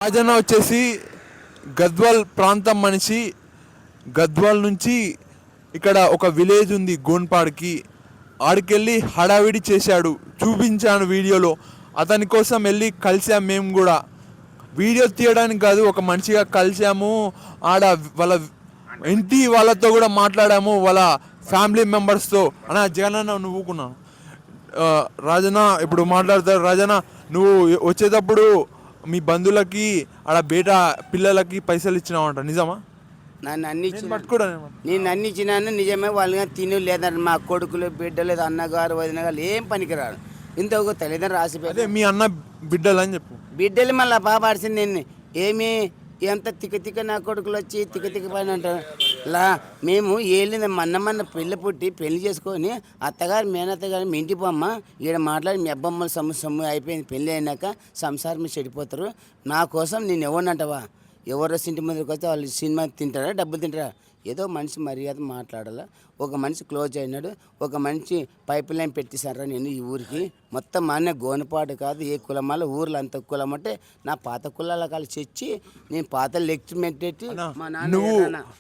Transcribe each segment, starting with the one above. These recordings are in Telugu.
రాజన్న వచ్చేసి గద్వాల్ ప్రాంతం మనిషి. గద్వాల్ నుంచి ఇక్కడ ఒక విలేజ్ ఉంది గోన్పాడ్కి, ఆడికెళ్ళి హడావిడి చేశాడు. చూపించాను వీడియోలో. అతని కోసం వెళ్ళి కలిసాము. మేము కూడా వీడియో తీయడానికి కాదు, ఒక మనిషిగా కలిసాము. ఆడ వాళ్ళ ఇంటి వాళ్ళతో కూడా మాట్లాడాము, వాళ్ళ ఫ్యామిలీ మెంబర్స్తో. అన్న జగనన్న నువ్వుకున్నాను. రాజన్న ఇప్పుడు మాట్లాడతారు. రాజన్న నువ్వు వచ్చేటప్పుడు మీ బంధువులకి ఆడ బేట పిల్లలకి పైసలు ఇచ్చినావంట, నిజమా? నన్ను అన్ని పట్టుకోవడం నేను అన్ని ఇచ్చినాను నిజమే. వాళ్ళగా తిను లేదంటే మా కొడుకులు బిడ్డలు అన్నగారు వదిన గారు ఏం పనికిరారు. ఇంతకు తల్లిదండ్రులు రాసి అదే మీ అన్న బిడ్డలు అని చెప్పు. బిడ్డలు మళ్ళీ బాబాడిసింది నేను ఏమి ఎంత తిక్క నా కొడుకులు వచ్చి తిక్క పని అంటారు. మేము ఏళ్ళింది మన్న పెళ్ళి పుట్టి పెళ్లి చేసుకొని అత్తగారు మేనత్తగారు మీ ఇంటి బొమ్మ ఈడ మాట్లాడి మీ అబ్బమ్మల సొమ్ము అయిపోయింది. పెళ్ళి అయినాక సంసారం మీరు చెడిపోతారు. నా కోసం నేను ఎవరినంటావా? ఎవరో ఇంటి ముందుకు వస్తే వాళ్ళు సినిమా తింటారా, డబ్బులు తింటారా? ఏదో మనిషి మర్యాద మాట్లాడాల. ఒక మనిషి క్లోజ్ అయినాడు, ఒక మనిషి పైప్ లైన్ పెట్టేశారా నేను ఈ ఊరికి. మొత్తం మా అన్న గోనపాడు కాదు, ఏ కులమాల ఊర్లో అంత కులం అంటే నా పాత కులాల కలిసి తెచ్చి నేను పాత లెక్చర్మెంట్ పెట్టి మా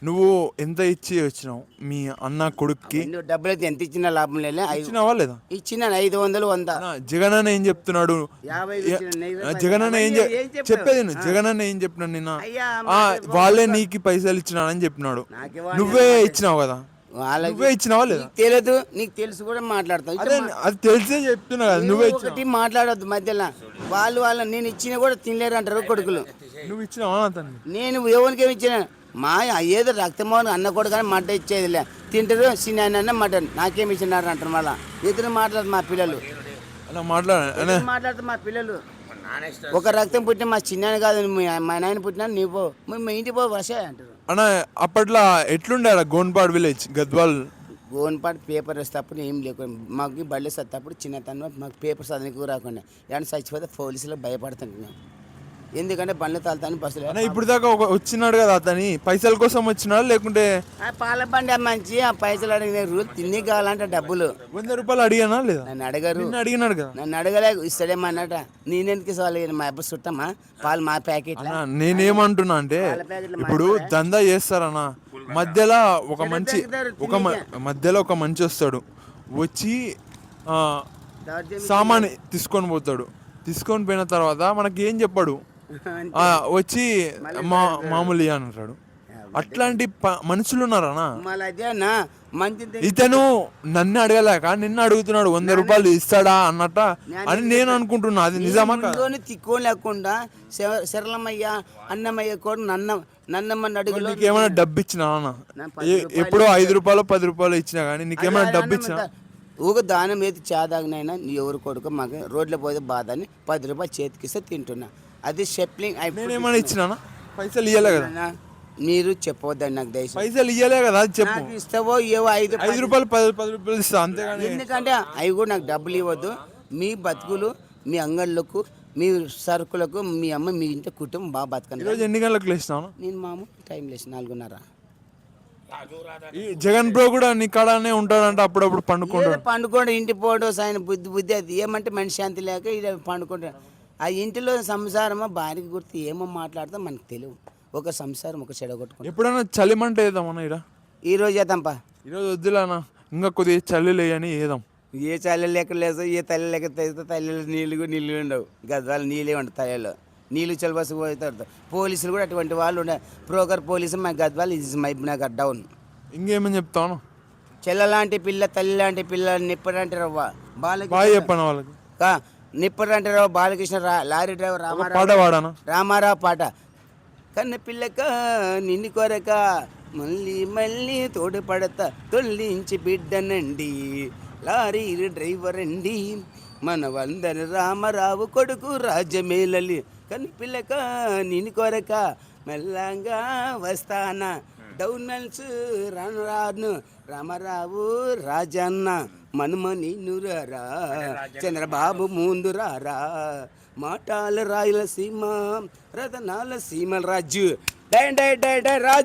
నువ్వు ఎంత ఇచ్చి వచ్చినావు మీ అన్న కొడుక్కి? డబ్బులు అయితే ఎంత ఇచ్చినా లాభం లేదు. లేదా ఇచ్చిన 500 100. జగనన్న ఏం చెప్తున్నాడు? జగనన్న చెప్పేది జగనన్న ఏం చెప్పినాడు నిన్న? వాళ్ళే నీకు పైసలు ఇచ్చినాడని చెప్పినాడు. నువ్వే ఇచ్చినావు కదా? నువ్వే ఇచ్చినావా లేదా? తెలియదు, నీకు తెలుసు కూడా మాట్లాడతావు. అది తెలిసే చెప్తున్నా కదా. నువ్వే ఒకటి మాట్లాడొద్దు మధ్యలో. వాళ్ళు నేను ఇచ్చిన కూడా తినలేరు అంటారు కొడుకులు. నువ్వు ఇచ్చినావా? నేను ఎవరికి ఏమి ఇచ్చిన? మా ఏదో రక్తమోహన్ అన్న కొడుకు కానీ మడ్డ ఇచ్చేదిలే, తింటారు. చిన్న మటన్ నాకేమి ఇచ్చినారు అంటారు. మళ్ళీ ఇద్దరు మాట్లాడదు మా పిల్లలు. అలా మాట్లాడతారు మా పిల్లలు. ఒక రక్తం పుట్టిన మా చిన్న కాదు, మా నాయన పుట్టినా నీవు మా ఇంటి పో వసే అంటారు. అన్న అప్పట్లో ఎట్లుండే గోన్పాడ్ విలేజ్ గద్వాల్? గోన్పాడ్ పేపర్ వేసేటప్పుడు ఏం లేకుండా మాకు బళ్ళు వస్తేటప్పుడు చిన్నతనం మాకు పేపర్ చదవడానికి రాకుండా ఏమన్నా చచ్చిపోతే పోలీసులకు భయపడుతుంటున్నాం. ఎందుకంటే బండ్లు తాలుతాని బస్సులు. ఇప్పుడు దాకా వచ్చినాడు కదా అతని పైసల కోసం వచ్చినాడు, లేకుంటే పాల బండి మంచి ఆ పైసలు అడిగిన రూల్ తిని కావాలంటే డబ్బులు 100 రూపాయలు అడిగానా లేదా? నన్ను అడగరు. అడిగినాడు కదా? నన్ను అడగలే, ఇస్తాడేమన్నట. నేనెందుకు ఇవ్వాలి? మా అబ్బాయి చుట్టమా పాలు మా ప్యాకెట్. నేనేమంటున్నా అంటే ఇప్పుడు దందా చేస్తారన్నా, మధ్యలో ఒక మంచి వస్తాడు, వచ్చి సామాన్ తీసుకొని పోతాడు. తీసుకొని పోయిన తర్వాత మనకి ఏం చెప్పాడు, వచ్చి మామూలు అని అంటాడు. అట్లాంటి మనుషులు ఉన్నారనా? ఇతను నన్ను అడగలేక నిన్ను అడుగుతున్నాడు 100 రూపాయలు ఇస్తాడా అన్నట్ట అని నేను అనుకుంటున్నా. అది నిజమా? తిక్కో లేకుండా శరళమయ్య అన్నమయ్య కూడా నన్నమ్మని అడుగు. నీకేమైనా డబ్బు ఇచ్చినా? ఎప్పుడో 5 రూపాయలు 10 రూపాయలు ఇచ్చినా కానీ నీకేమైనా డబ్బు ఇచ్చినా? ఊగ దానం ఏది చాదాగినైనా నీ ఎవరు కొడుకు మాకు రోడ్లో పోతే బాధ అని 10 రూపాయలు చేతికిస్తే తింటున్నా. అది షెప్లింగ్. నేనేమైనా ఇచ్చినా? పైసలు ఇవ్వలే కదా? మీరు చెప్పవద్దండి నాకు దయచేసి. పైసలు ఇవ్వలే కదా? చెప్పు. ఇస్తావో ఏవో 5 రూపాయలు 10 రూపాయలు ఇస్తా అంతేగాని. ఎందుకంటే అవి కూడా నాకు డబ్బులు ఇవ్వద్దు. మీ బతుకులు మీ అంగళ్ళకు మీ సరుకులకు మీ అమ్మ మీ ఇంటి కుటుంబం బాగా బతకండి. ఈరోజు ఎన్ని గంటలకు లేచినావు? నేను మామూలు టైం లేచి 4:30. జగన్ బ్రో కూడా నీ కాడనే ఉంటాడంట, అప్పుడప్పుడు పండుకోండి ఇంటి పోవడం ఆయన బుద్ధి అది. ఏమంటే మనిషి శాంతి లేక ఇలా పండుకుంటాడు. ఆ ఇంటిలో సంసారమో భార్యకి గుర్తు ఏమో మాట్లాడితే మనకు తెలియదు. ఒక సంసారం ఒక చెడగొట్టుకుంటాం. ఎప్పుడైనా చలిమంట వేద్దామన్నా? ఇక్కడ ఈరోజు వేద్దాంపా. ఈరోజు వద్దులేనా, ఇంకా కొద్దిగా చలి లేని వేద్దాం. ఏ చలి లేక లేదు, ఏ తల్లి లేక తెస్తే తల్లిలో నీళ్ళు ఉండవు. గద్వాలు నీళ్ళే ఉండవు. తల్లిలో నీళ్ళు చలిబస్సు పోతారు. పోలీసులు కూడా అటువంటి వాళ్ళు ఉండే. ప్రోకర్ పోలీసు మా గద్వాల్ ఇస్ మహబూబ్నగర్ డౌన్. ఇంకేమని చెప్తాను? చెల్లలాంటి పిల్ల తల్లి లాంటి పిల్ల నిప్పడంటే రవ్వ చెప్పాను వాళ్ళకి. నిప్పడంటే రవ్వ బాలకృష్ణ లారీ డ్రైవర్ రామారావు పాట. కన్న పిల్లక నిన్ను కొరక మళ్ళీ తోడు పడతా తొల్లించి బిడ్డనండి లారీ డ్రైవర్ అండి మన వందన రామారావు కొడుకు రాజమేలలి. కన్ను పిల్లక నిన్ను కొరక మెల్లంగా వస్తానా డౌన్ మెల్స్ రాను రామారావు రాజన్న మనుమని నురారా చంద్రబాబు ముందు రారా మాటాల రాయలసీమ రతనాల సీమల రాజు రాజు.